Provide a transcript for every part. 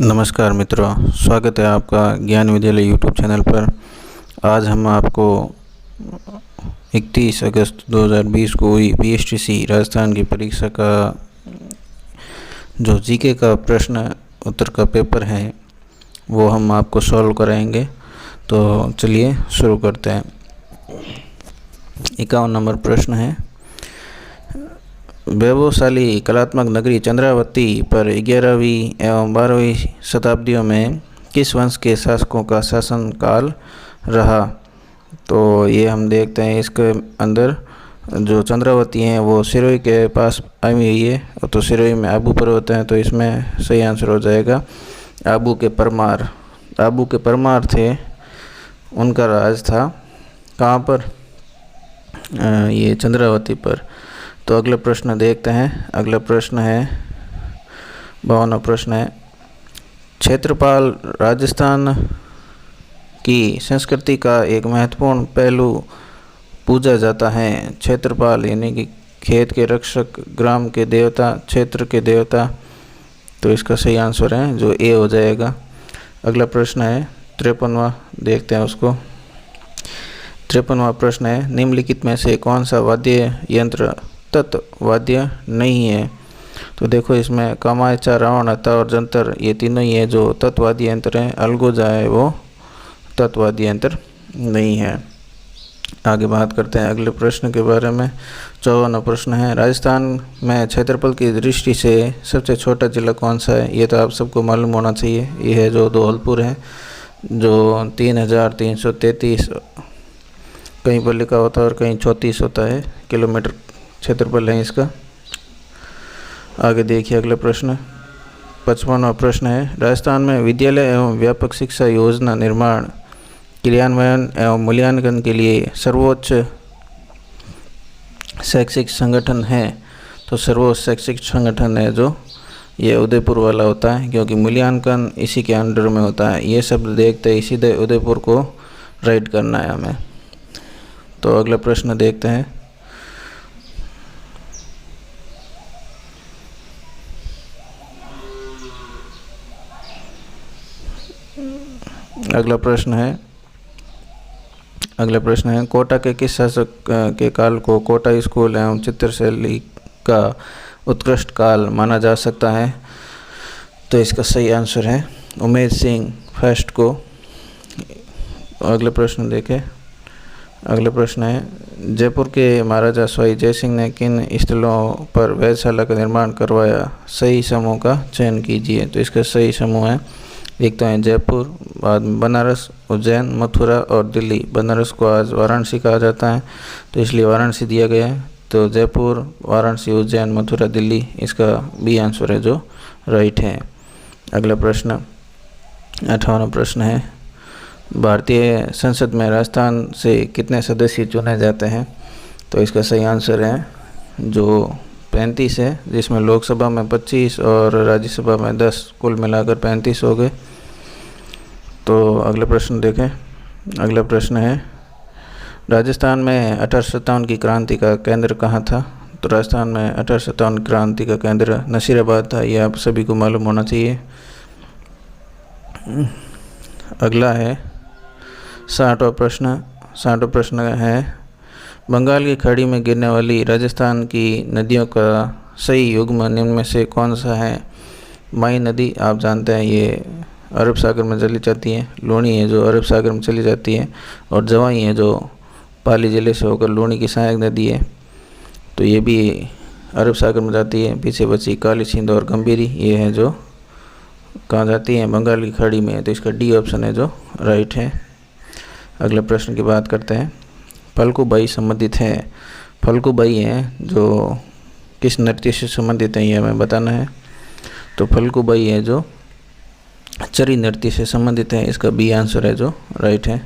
नमस्कार मित्रों, स्वागत है आपका ज्ञान विद्यालय यूट्यूब चैनल पर। आज हम आपको 31 अगस्त 2020 को हुई बीएसटीसी राजस्थान की परीक्षा का जो जीके का प्रश्न उत्तर का पेपर है वो हम आपको सॉल्व कराएंगे। तो चलिए शुरू करते हैं। 51 नंबर प्रश्न है, वैभवशाली कलात्मक नगरी चंद्रावती पर 11वीं एवं 12वीं शताब्दियों में किस वंश के शासकों का शासनकाल रहा। तो ये हम देखते हैं, इसके अंदर जो चंद्रावती हैं वो सिरोही के पास आई हुई है। तो सिरोही में आबू पर्वत हैं, तो इसमें सही आंसर हो जाएगा आबू के परमार। आबू के परमार थे, उनका राज था कहाँ पर, ये चंद्रावती पर। तो अगला प्रश्न देखते हैं। अगला प्रश्न है 52वां प्रश्न है, क्षेत्रपाल राजस्थान की संस्कृति का एक महत्वपूर्ण पहलू पूजा जाता है। क्षेत्रपाल यानी कि खेत के रक्षक, ग्राम के देवता, क्षेत्र के देवता। तो इसका सही आंसर है जो ए हो जाएगा। अगला प्रश्न है 53वां, देखते हैं उसको। 53वां प्रश्न है, निम्नलिखित में से कौन सा वाद्य यंत्र तत्वाद्य नहीं है। तो देखो, इसमें कमायचा, रावण, हत्था और जंतर, ये तीनों ही है जो तत्वाद्य यंत्र हैं। अलगोजा है वो तत्वाद्य यंत्र नहीं है। आगे बात करते हैं अगले प्रश्न के बारे में। 54वां प्रश्न है, राजस्थान में क्षेत्रफल की दृष्टि से सबसे छोटा जिला कौन सा है। ये तो आप सबको मालूम होना चाहिए, ये है जो धौलपुर है, जो 3333 कहीं पर लिखा होता है और कहीं 34 होता है किलोमीटर क्षेत्रफल है इसका। आगे देखिए अगला प्रश्न 55वां प्रश्न है, राजस्थान में विद्यालय एवं व्यापक शिक्षा योजना निर्माण, क्रियान्वयन एवं मूल्यांकन के लिए सर्वोच्च शैक्षिक संगठन है। तो सर्वोच्च शैक्षिक संगठन है जो ये उदयपुर वाला होता है, क्योंकि मूल्यांकन इसी के अंडर में होता है। ये शब्द देखते ही सीधे उदयपुर को राइट करना है हमें। तो अगला प्रश्न देखते हैं। अगला प्रश्न है कोटा के किस शासक के काल को कोटा स्कूल एवं चित्रशैली का उत्कृष्ट काल माना जा सकता है। तो इसका सही आंसर है उमेद सिंह फर्स्ट को। अगला प्रश्न देखें। अगला प्रश्न है, जयपुर के महाराजा स्वाई जय सिंह ने किन स्थलों पर वेधशाला का निर्माण करवाया। सही समूह का चयन कीजिए। तो इसका सही समूह है, एक तो है जयपुर, बाद में बनारस, उज्जैन, मथुरा और दिल्ली। बनारस को आज वाराणसी कहा जाता है, तो इसलिए वाराणसी दिया गया है। तो जयपुर, वाराणसी, उज्जैन, मथुरा, दिल्ली, इसका बी आंसर है जो राइट है। अगला प्रश्न 58वां प्रश्न है, भारतीय संसद में राजस्थान से कितने सदस्य चुने जाते हैं। तो इसका सही आंसर है जो 35 है, जिसमें लोकसभा में 25 और राज्यसभा में 10, कुल मिलाकर 35 हो गए। तो अगला प्रश्न देखें। अगला प्रश्न है, राजस्थान में 1857 की क्रांति का केंद्र कहाँ था। तो राजस्थान में 1857 क्रांति का केंद्र नसीराबाद था, ये आप सभी को मालूम होना चाहिए। अगला है 60वां प्रश्न। 60वां प्रश्न है, बंगाल की खाड़ी में गिरने वाली राजस्थान की नदियों का सही युग्म निम्न में से कौन सा है। माई नदी आप जानते हैं, ये अरब सागर में चली जाती है। लूणी है जो अरब सागर में चली जाती है, और जवाई है जो पाली जिले से होकर लूणी की सहायक नदी है, तो ये भी अरब सागर में जाती है। पीछे बची काली सिंध और गंभीरी, ये है जो कहाँ जाती है, बंगाल की खाड़ी में। तो इसका डी ऑप्शन है जो राइट है। अगले प्रश्न की बात करते हैं। फल्गुबाई संबंधित है। फल्गुबाई हैं जो किस नृत्य से संबंधित है, ये हमें बताना है। तो फल्गुबाई है जो चरी नृत्य से संबंधित है, इसका बी आंसर है जो राइट है।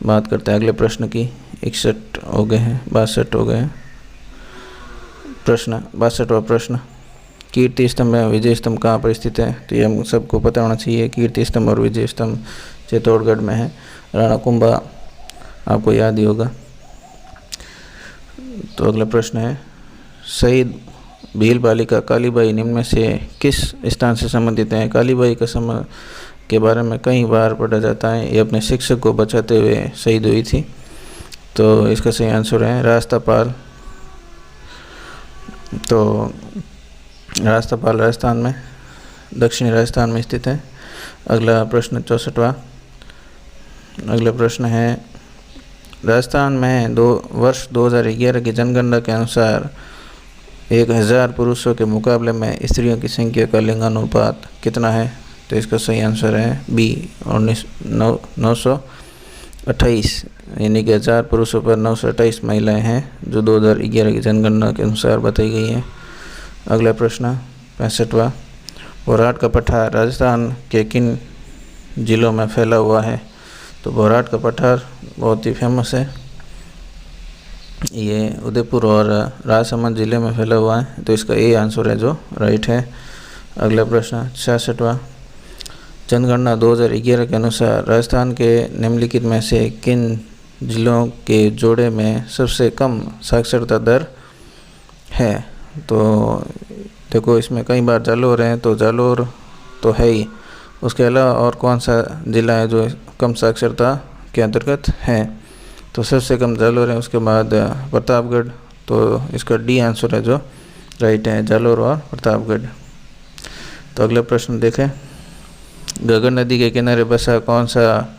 बात करते हैं अगले प्रश्न की। 61 हो गए हैं, 62 हो गए हैं प्रश्न। 62वां प्रश्न, कीर्ति स्तंभ एवं विजय स्तंभ कहाँ पर स्थित है। तो ये हम सबको पता होना चाहिए। कीर्ति स्तंभ और विजय स्तंभ चित्तौड़गढ़ में है। राणा कुंभा आपको याद ही होगा। तो अगला प्रश्न है, शहीद भील बालिका कालीबाई निम्न में से किस स्थान से संबंधित हैं? कालीबाई का समय के बारे में कई बार पढ़ा जाता है। ये अपने शिक्षक को बचाते हुए शहीद हुई थी। तो इसका सही आंसर है रास्तापाल। तो रास्तापाल राजस्थान में, दक्षिणी राजस्थान में स्थित है। अगला प्रश्न 64वां। अगला प्रश्न है, राजस्थान में वर्ष 2011 की जनगणना के अनुसार 1000 पुरुषों के मुकाबले में स्त्रियों की संख्या का लिंगानुपात कितना है? तो इसका सही आंसर है बी 928, यानी कि 1000 पुरुषों पर 928 महिलाएं हैं, जो 2011 की जनगणना के अनुसार बताई गई हैं। अगला प्रश्न 65वां। भोराट का पठार राजस्थान के किन जिलों में फैला हुआ है? तो भोराट का पठार बहुत ही फेमस है, ये उदयपुर और राजसमंद जिले में फैला हुआ है। तो इसका ए आंसर है जो राइट है। अगला प्रश्न 66वां। जनगणना 2011 के अनुसार राजस्थान के निम्नलिखित में से किन जिलों के जोड़े में सबसे कम साक्षरता दर है? तो देखो, इसमें कई बार जालोर है, तो जालोर तो है ही, उसके अलावा और कौन सा ज़िला है जो कम साक्षरता के अंतर्गत है? तो सबसे कम जालोर है, उसके बाद प्रतापगढ़। तो इसका डी आंसर है जो राइट है, जालोर और प्रतापगढ़। तो अगला प्रश्न देखें, घग्गर नदी के किनारे बसा कौन सा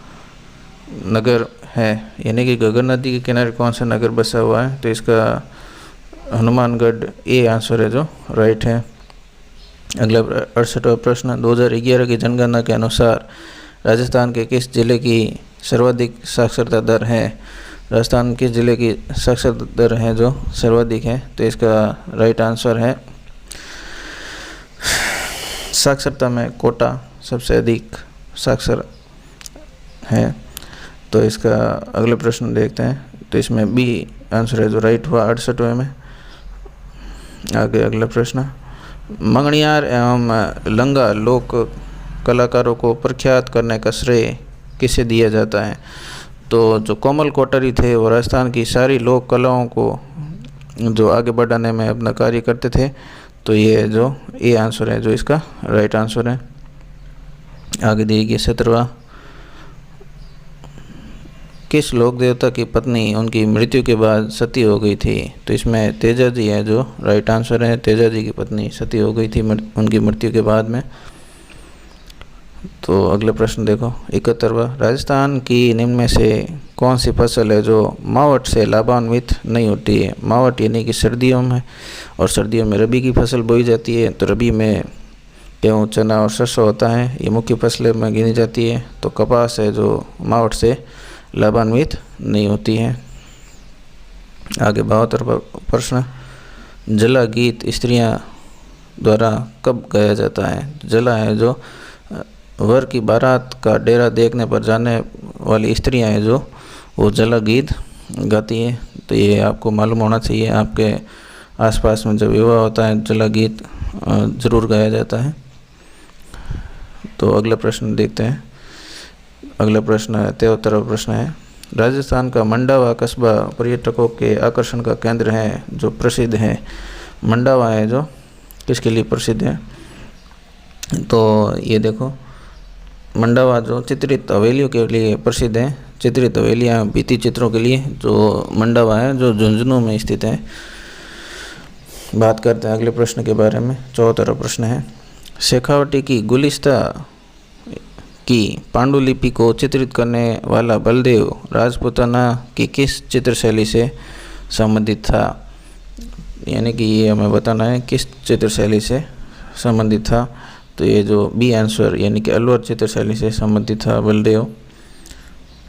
नगर है? यानी कि घग्गर नदी के किनारे कौन सा नगर बसा हुआ है? तो इसका हनुमानगढ़ ए आंसर है जो राइट है। अगला 68वां प्रश्न, 2011 की जनगणना के अनुसार राजस्थान के किस जिले की सर्वाधिक साक्षरता दर है? राजस्थान किस जिले की साक्षरता दर है जो सर्वाधिक है? तो इसका राइट आंसर है, साक्षरता में कोटा सबसे अधिक साक्षर है। तो इसका अगले प्रश्न देखते हैं। तो इसमें बी आंसर है जो राइट हुआ 68वें में। आगे अगला प्रश्न, मंगनियार एवं लंगा लोक कलाकारों को प्रख्यात करने का श्रेय किसे दिया जाता है? तो जो कोमल कोटरी थे वो राजस्थान की सारी लोक कलाओं को जो आगे बढ़ाने में अपना कार्य करते थे। तो ये जो ए आंसर है जो इसका राइट आंसर है। आगे देखिए 17वां, किस लोक देवता की पत्नी उनकी मृत्यु के बाद सती हो गई थी? तो इसमें तेजा जी है जो राइट आंसर है, तेजा जी की पत्नी सती हो गई थी उनकी मृत्यु के बाद में। तो अगला प्रश्न देखो 71वां, राजस्थान की निम्न में से कौन सी फसल है जो मावट से लाभान्वित नहीं होती है? मावट यानी कि सर्दियों में, और सर्दियों में रबी की फसल बोई जाती है। तो रबी में गेहूँ, चना और सरसों होता है, ये मुख्य फसलें में गिनी जाती है। तो कपास है जो मावट से लाभान्वित नहीं होती है। आगे 72वां प्रश्न, जला गीत स्त्रियां द्वारा कब गाया जाता है? जला है जो वर की बारात का डेरा देखने पर जाने वाली स्त्रियां हैं जो वो जला गीत गाती है। तो ये आपको मालूम होना चाहिए, आपके आसपास में जब विवाह होता है जला गीत ज़रूर गाया जाता है। तो अगला प्रश्न देखते हैं। अगला प्रश्न 73वां प्रश्न है, राजस्थान का मंडावा कस्बा पर्यटकों के आकर्षण का केंद्र है जो प्रसिद्ध है। मंडावा है जो किसके लिए प्रसिद्ध है? तो ये देखो, मंडावा जो चित्रित हवेलियों के लिए प्रसिद्ध है, चित्रित हवेलियाँ भित्ति चित्रों के लिए जो मंडावा है जो झुंझुनू में स्थित है। बात करते हैं अगले प्रश्न के बारे में। 74वां प्रश्न है, शेखावटी की गुलिस्ता की पांडुलिपि को चित्रित करने वाला बलदेव राजपूताना की किस चित्रशैली से संबंधित था? यानी कि ये हमें बताना है किस चित्रशैली से संबंधित था। तो ये जो बी आंसर यानी कि अलवर चित्रशैली से संबंधित था बलदेव।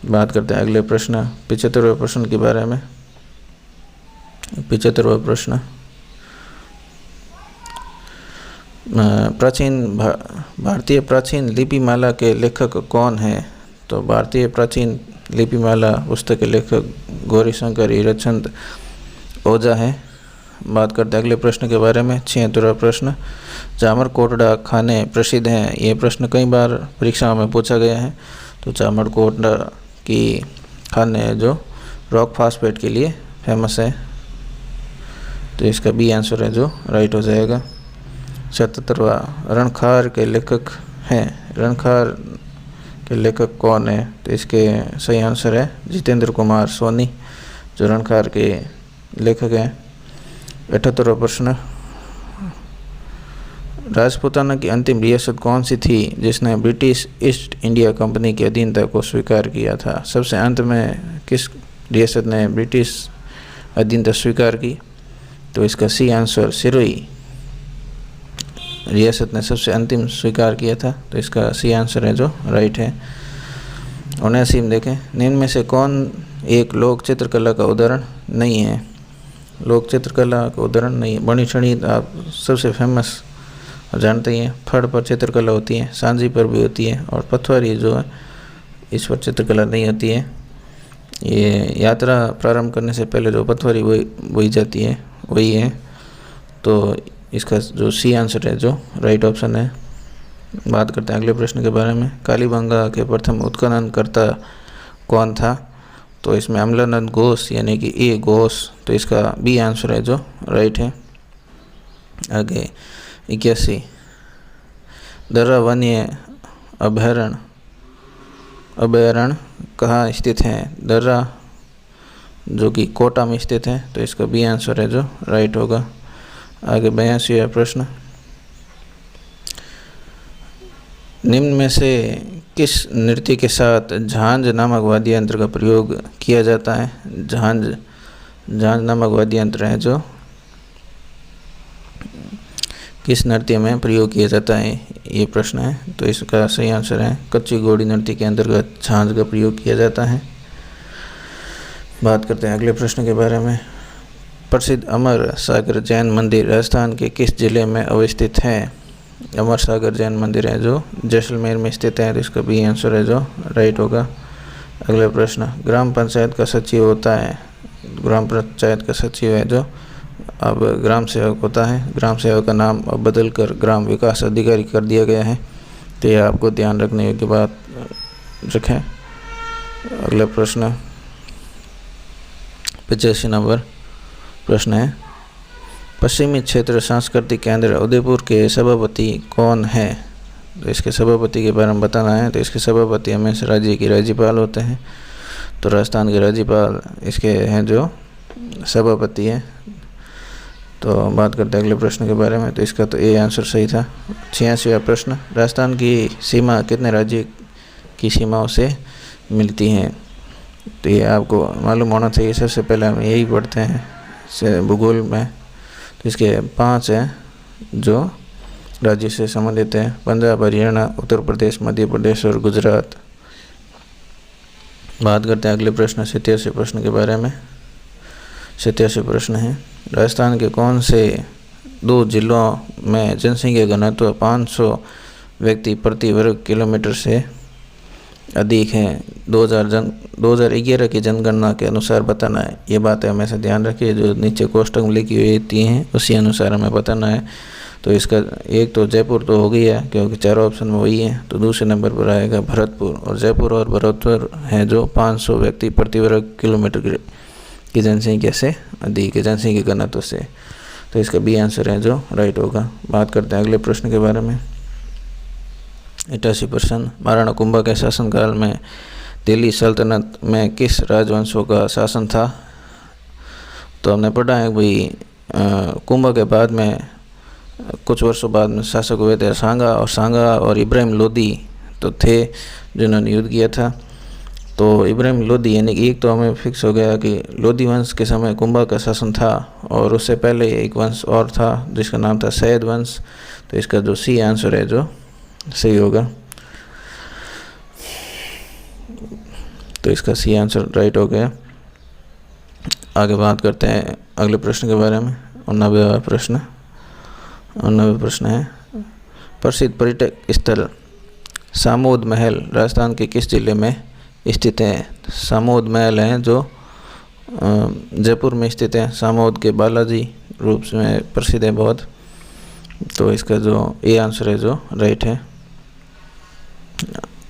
बात करते हैं अगले प्रश्न 75वें प्रश्न के बारे में। 75वां प्रश्न, भारतीय प्राचीन लिपिमाला के लेखक कौन है? तो भारतीय प्राचीन लिपिमाला पुस्तक के लेखक गौरीशंकर हीराचंद ओझा है। बात करते हैं अगले प्रश्न के बारे में। 76वां प्रश्न, जामर कोटड़ा खाने प्रसिद्ध हैं। ये प्रश्न कई बार परीक्षाओं में पूछा गया है। तो जामर कोटड़ा की खाने जो रॉक फास्फेट के लिए फेमस है। तो इसका बी आंसर है जो राइट हो जाएगा। 77वां, रणखार के लेखक हैं, रणखार के लेखक कौन है? तो इसके सही आंसर है जितेंद्र कुमार सोनी, जो रणखार के लेखक हैं। 78वां प्रश्न, राजपूताना की अंतिम रियासत कौन सी थी जिसने ब्रिटिश ईस्ट इंडिया कंपनी की अधीनता को स्वीकार किया था? सबसे अंत में किस रियासत ने ब्रिटिश अधीनता स्वीकार की? तो इसका सी आंसर सिरोही रियासत ने सबसे अंतिम स्वीकार किया था, तो इसका सी आंसर है जो राइट है। 79 में देखें, निम्न में से कौन एक लोक चित्रकला का उदाहरण नहीं है? लोक चित्रकला का उदाहरण नहीं है, बनी ठनी आप सबसे फेमस जानते ही हैं, फड़ पर चित्रकला होती है, सांझी पर भी होती है, और पथवारी जो है इस पर चित्रकला नहीं होती है। ये यात्रा प्रारंभ करने से पहले जो पथवारी बोई जाती है वही है, तो इसका जो सी आंसर है जो राइट ऑप्शन है। बात करते हैं अगले प्रश्न के बारे में, कालीबंगा के प्रथम उत्खननकर्ता कौन था? तो इसमें अमलानंद घोष यानी कि ए घोष, तो इसका बी आंसर है जो राइट है। आगे 81, दर्रा वन्य अभयारण्य कहाँ स्थित है? दर्रा जो कि कोटा में स्थित है, तो इसका बी आंसर है जो राइट होगा। आगे 82वां प्रश्न, निम्न में से किस नृत्य के साथ झांझ नामक वाद्य यंत्र का प्रयोग किया जाता है? झांझ नामक वाद्य यंत्र है जो किस नृत्य में प्रयोग किया जाता है, ये प्रश्न है। तो इसका सही आंसर है कच्ची घोड़ी नृत्य के अंतर्गत झांझ का प्रयोग किया जाता है। बात करते हैं अगले प्रश्न के बारे में, प्रसिद्ध अमर सागर जैन मंदिर राजस्थान के किस जिले में अवस्थित है? अमर सागर जैन मंदिर है जो जैसलमेर में स्थित है, तो इसका बी आंसर है जो राइट होगा। अगला प्रश्न, ग्राम पंचायत का सचिव होता है, ग्राम पंचायत का सचिव है जो अब ग्राम सेवक होता है। ग्राम सेवक का नाम अब बदल कर ग्राम विकास अधिकारी कर दिया गया है, तो यह आपको ध्यान रखने की बात रखें। अगला प्रश्न 85 नंबर प्रश्न है, पश्चिमी क्षेत्र सांस्कृतिक केंद्र उदयपुर के सभापति कौन है? तो इसके सभापति के बारे में बताना है। तो इसके सभापति हमेशा राज्य के राज्यपाल होते हैं, तो राजस्थान के राज्यपाल इसके हैं जो सभापति है। तो बात करते हैं अगले प्रश्न के बारे में, तो इसका तो ए आंसर सही था। 86वां प्रश्न, राजस्थान की सीमा कितने राज्य की सीमाओं से मिलती हैं? तो ये आपको मालूम होना चाहिए, सबसे पहले हम यही पढ़ते हैं भूगोल में। तो इसके 5 हैं जो राज्य से संबंधित हैं, पंजाब, हरियाणा, उत्तर प्रदेश, मध्य प्रदेश और गुजरात। बात करते हैं अगले प्रश्न 87 प्रश्न के बारे में। 87 प्रश्न है, राजस्थान के कौन से 2 जिलों में जनसंख्या घनत्व 500 व्यक्ति प्रति वर्ग किलोमीटर से अधिक है? 2011 की जनगणना के अनुसार बताना है। ये बातें हमेशा ध्यान रखिए, जो नीचे कोष्टक में लिखी हुई होती हैं उसी अनुसार हमें बताना है। तो इसका एक तो जयपुर तो हो गई है क्योंकि चारों ऑप्शन में वही है, तो दूसरे नंबर पर आएगा भरतपुर, और जयपुर और भरतपुर हैं जो 500 व्यक्ति प्रति वर्ग किलोमीटर की जनसंख्या से अधिक है, जनसंख्या घनत्व से। तो इसका बी आंसर है जो राइट होगा। बात करते हैं अगले प्रश्न के बारे में। 88 प्रश्न, महाराणा कुंभा के शासनकाल में दिल्ली सल्तनत में किस राजवंशों का शासन था? तो हमने पढ़ा है भाई कुंभा के बाद में कुछ वर्षों बाद में शासक हुए थे सांगा और इब्राहिम लोदी तो थे जिन्होंने युद्ध किया था। तो इब्राहिम लोदी यानी कि एक तो हमें फिक्स हो गया कि लोदी वंश के समय कुंभा का शासन था, और उससे पहले एक वंश और था जिसका नाम था सैयद वंश। तो इसका जो सी आंसर है जो सही होगा, तो इसका सी आंसर राइट हो गया। आगे बात करते हैं अगले प्रश्न के बारे में। 89वां प्रश्न है, प्रसिद्ध पर्यटक स्थल सामोद महल राजस्थान के किस जिले में स्थित है? सामोद महल है जो जयपुर में स्थित है, सामोद के बालाजी रूप में प्रसिद्ध है बहुत। तो इसका जो ए आंसर है जो राइट है।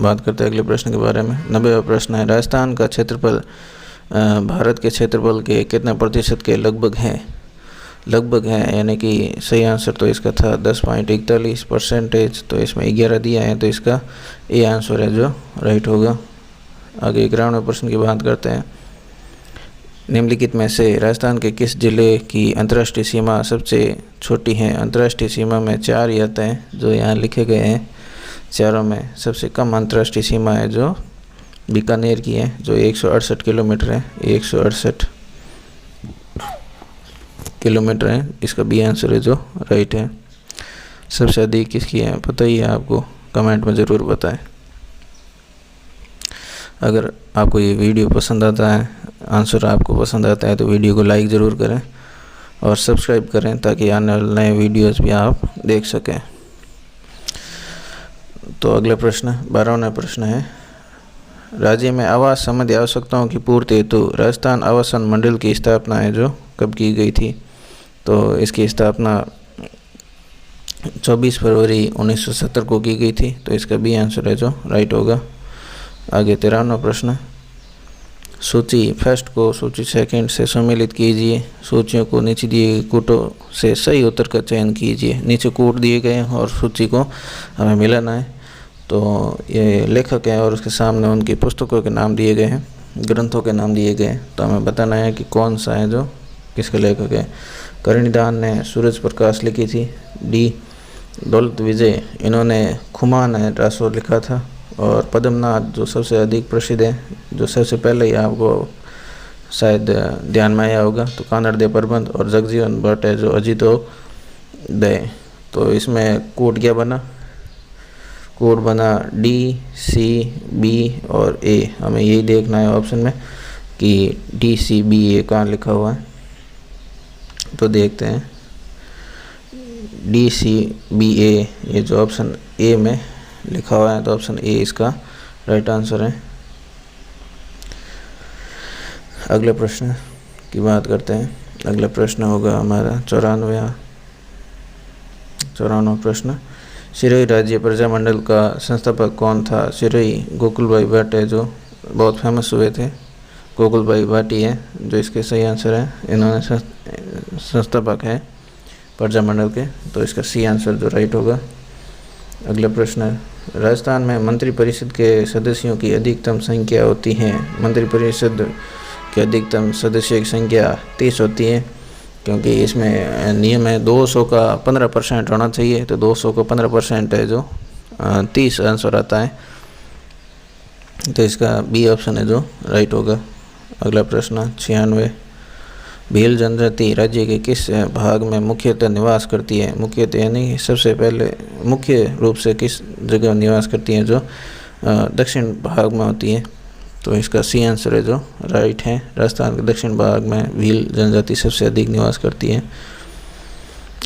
बात करते हैं अगले प्रश्न के बारे में। 90वां प्रश्न है, राजस्थान का क्षेत्रफल भारत के क्षेत्रफल के कितने प्रतिशत के लगभग है? लगभग है, यानी कि सही आंसर तो इसका था 10.41%। तो इसमें 11 दिया है, तो इसका ए आंसर है जो राइट होगा। आगे 91वें प्रश्न की बात करते हैं। निम्नलिखित में से राजस्थान के किस जिले की अंतर्राष्ट्रीय सीमा सबसे छोटी है? अंतर्राष्ट्रीय सीमा में 4 ही आते हैं जो यहाँ लिखे गए हैं। चारों में सबसे कम अंतर्राष्ट्रीय सीमा है जो बीकानेर की है, जो 168 किलोमीटर है। 168 किलोमीटर है, इसका बी आंसर है जो राइट है। सबसे अधिक किसकी है पता ही है आपको, कमेंट में ज़रूर बताएं। अगर आपको ये वीडियो पसंद आता है, आंसर आपको पसंद आता है, तो वीडियो को लाइक ज़रूर करें और सब्सक्राइब करें ताकि आने वाले नए वीडियोज़ भी आप देख सकें। तो अगला प्रश्न 12वां प्रश्न है, राज्य में आवास संबंधी आवश्यकताओं की पूर्ति हेतु राजस्थान आवासन मंडल की स्थापना है जो कब की गई थी? तो इसकी स्थापना 24 फरवरी 1970 को की गई थी। तो इसका बी आंसर है जो राइट होगा। आगे 13वां प्रश्न, सूची फर्स्ट को सूची सेकंड से सम्मिलित कीजिए। सूचियों को नीचे दिए कूटों से सही उत्तर का चयन कीजिए। नीचे कूट दिए गए और सूची को हमें मिलाना है। तो ये लेखक है और उसके सामने उनकी पुस्तकों के नाम दिए गए हैं, ग्रंथों के नाम दिए गए हैं। तो हमें बताना है कि कौन सा है जो किसके लेखक है। करणीदान ने सूरज प्रकाश लिखी थी। डी दौलत विजय, इन्होंने खुमान है रासो लिखा था। और पद्मनाथ जो सबसे अधिक प्रसिद्ध है, जो सबसे पहले ही आपको शायद ध्यान में आया होगा, तो कानड़दे प्रबंध। और जगजीवन भट्ट है जो अजितोदय। तो इसमें कोड क्या बना? कोड बना डी, सी, बी और ए। हमें यही देखना है ऑप्शन में कि डी, सी, बी, ए कहाँ लिखा हुआ है। तो देखते हैं डी, सी, बी, ए, ये जो ऑप्शन ए में लिखा हुआ है, तो ऑप्शन ए इसका राइट आंसर है। अगले प्रश्न की बात करते हैं। अगला प्रश्न होगा हमारा 94वां प्रश्न, सिरोही राज्य प्रजामंडल का संस्थापक कौन था? सिरोही गोकुलभाई भट्ट है जो बहुत फेमस हुए थे। गोकुलभाई भाटी है जो इसके सही आंसर है। इन्होंने संस्थापक है प्रजामंडल के। तो इसका सी आंसर जो राइट होगा। अगला प्रश्न है, राजस्थान में मंत्रिपरिषद के सदस्यों की अधिकतम संख्या होती है। मंत्रिपरिषद की अधिकतम सदस्यों की संख्या 30 होती है, क्योंकि इसमें नियम है 200 का 15% होना चाहिए। तो 200 का 15% है जो 30 आंसर आता है। तो इसका बी ऑप्शन है जो राइट होगा। अगला प्रश्न 96, भील जनजाति राज्य के किस भाग में मुख्यतः निवास करती है? मुख्यतः यानी सबसे पहले मुख्य रूप से किस जगह निवास करती है? जो दक्षिण भाग में होती है। तो इसका सी आंसर है जो राइट है। राजस्थान के दक्षिण भाग में भील जनजाति सबसे अधिक निवास करती है।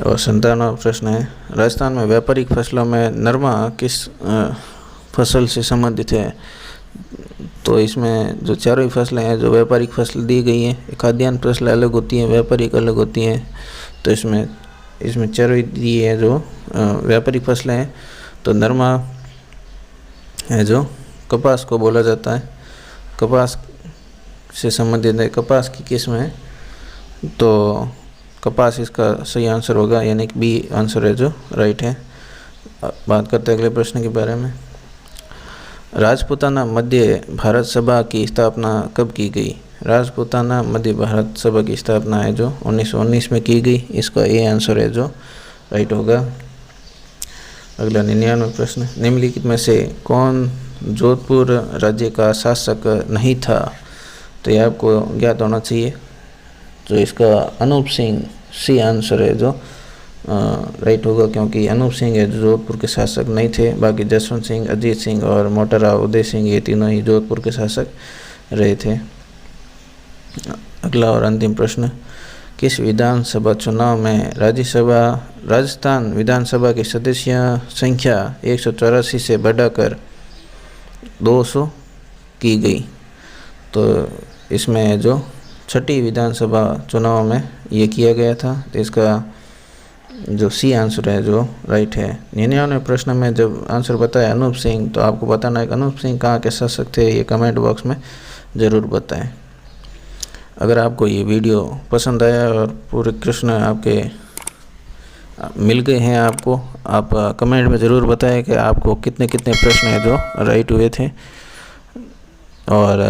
और 97वां प्रश्न है, राजस्थान में व्यापारिक फसलों में नरमा किस फसल से संबंधित है? तो इसमें जो चारों ही फसलें हैं जो व्यापारिक फसल दी गई हैं, खाद्यान्न फसलें अलग होती हैं, व्यापारिक अलग होती हैं। तो इसमें चारों ही दी है जो व्यापारिक फसलें हैं। तो नरमा है जो कपास को बोला जाता है, कपास से संबंधित है, कपास की किस्म है। तो कपास इसका सही आंसर होगा, यानी कि बी आंसर है जो राइट है। बात करते हैं अगले प्रश्न के बारे में। राजपूताना मध्य भारत सभा की स्थापना कब की गई? राजपूताना मध्य भारत सभा की स्थापना है जो 1919 में की गई। इसका ए आंसर है जो राइट होगा। अगला 99वां प्रश्न, निम्नलिखित में से कौन जोधपुर राज्य का शासक नहीं था? तो ये आपको ज्ञात होना चाहिए। तो इसका अनूप सिंह सी आंसर है जो राइट होगा, क्योंकि अनूप सिंह है जो जोधपुर के शासक नहीं थे। बाकी जसवंत सिंह, अजीत सिंह और मोटाराव उदय सिंह, ये तीनों ही जोधपुर के शासक रहे थे। अगला और अंतिम प्रश्न, किस विधानसभा चुनाव में राजस्थान विधानसभा की सदस्य संख्या 184 से बढ़ाकर 200 की गई? तो इसमें जो छठी विधानसभा चुनाव में ये किया गया था। तो इसका जो सी आंसर है जो राइट है। 99वें प्रश्न में जब आंसर बताया अनूप सिंह, तो आपको बताना है कि अनूप सिंह कहाँ के शासक थे। ये कमेंट बॉक्स में ज़रूर बताएं। अगर आपको ये वीडियो पसंद आया और पूरे प्रश्न आपके मिल गए हैं आपको, आप कमेंट में ज़रूर बताएं कि आपको कितने कितने प्रश्न हैं जो राइट हुए थे। और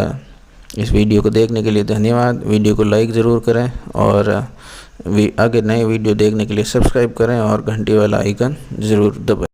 इस वीडियो को देखने के लिए धन्यवाद। वीडियो को लाइक ज़रूर करें और आगे नए वीडियो देखने के लिए सब्सक्राइब करें और घंटी वाला आइकन ज़रूर दबाएं।